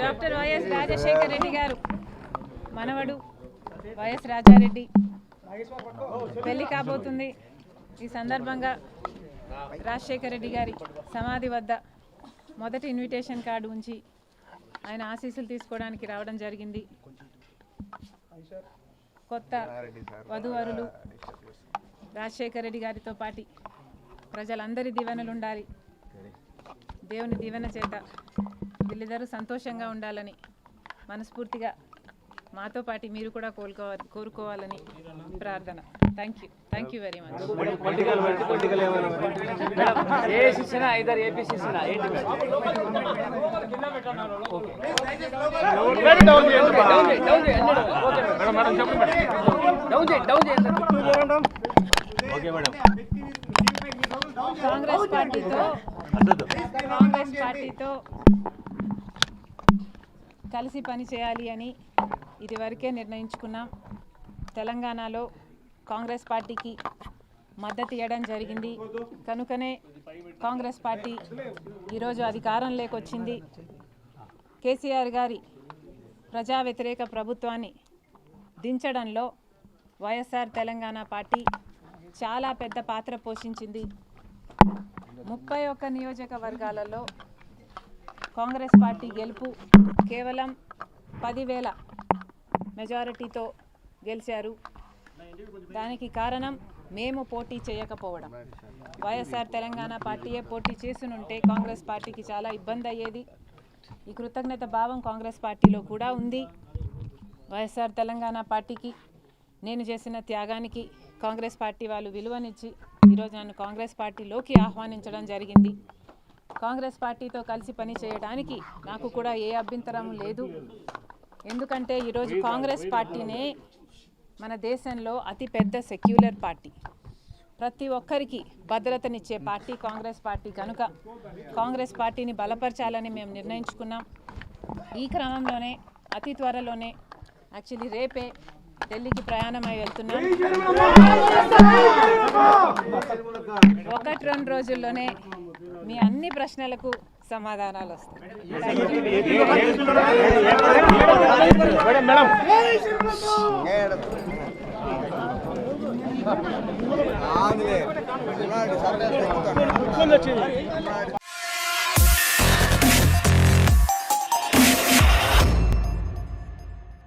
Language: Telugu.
డాక్టర్ వైఎస్ రాజశేఖర్ రెడ్డి గారు మనవడు వైఎస్ రాజారెడ్డి పెళ్లి కాబోతుంది. ఈ సందర్భంగా రాజశేఖర్ రెడ్డి గారి సమాధి వద్ద మొదటి ఇన్విటేషన్ కార్డు ఉంచి ఆయన ఆశీస్సులు తీసుకోవడానికి రావడం జరిగింది. కొత్త వధూవరులు రాజశేఖర్ రెడ్డి గారితో పాటు ప్రజలందరి దీవెనలు ఉండాలి, దేవుని దీవెన చేత వీళ్ళిద్దరూ సంతోషంగా ఉండాలని మనస్ఫూర్తిగా మాతో పాటు మీరు కూడా కోరుకోవాలని ప్రార్థన. Thank you very much. Congress పార్టీతో కలిసి పని చేయాలి అని ఇదివరకే నిర్ణయించుకున్నాం. తెలంగాణలో కాంగ్రెస్ పార్టీకి మద్దతు ఇవ్వడం జరిగింది. కనుకనే కాంగ్రెస్ పార్టీ ఈరోజు అధికారంలోకి వచ్చింది. కేసీఆర్ గారి ప్రజా వ్యతిరేక ప్రభుత్వాన్ని దించడంలో వైఎస్ఆర్ తెలంగాణ పార్టీ చాలా పెద్ద పాత్ర పోషించింది. 31 నియోజకవర్గాలలో కాంగ్రెస్ పార్టీ గెలుపు కేవలం 10,000 మెజారిటీతో గెలిచారు. దానికి కారణం మేము పోటీ చేయకపోవడం. వైఎస్ఆర్ తెలంగాణ పార్టీయే పోటీ చేసునుంటే కాంగ్రెస్ పార్టీకి చాలా ఇబ్బంది అయ్యేది. ఈ కృతజ్ఞత భావం కాంగ్రెస్ పార్టీలో కూడా ఉంది. వైఎస్ఆర్ తెలంగాణ పార్టీకి నేను చేసిన త్యాగానికి కాంగ్రెస్ పార్టీ వాళ్ళు విలువనిచ్చి ఈరోజు నన్ను కాంగ్రెస్ పార్టీలోకి ఆహ్వానించడం జరిగింది. కాంగ్రెస్ పార్టీతో కలిసి పని చేయడానికి నాకు కూడా ఏ అభ్యంతరం లేదు. ఎందుకంటే ఈరోజు కాంగ్రెస్ పార్టీనే మన దేశంలో అతిపెద్ద సెక్యులర్ పార్టీ, ప్రతి ఒక్కరికి భద్రతనిచ్చే పార్టీ కాంగ్రెస్ పార్టీ. కనుక కాంగ్రెస్ పార్టీని బలపరచాలని మేము నిర్ణయించుకున్నాం. ఈ క్రమంలోనే అతి త్వరలోనే యాక్చువల్లీ రేపే ఢిల్లీకి ప్రయాణమై వెళ్తున్నాం. 1-2 రోజుల్లోనే మీ అన్ని ప్రశ్నలకు సమాధానాలు వస్తాయి.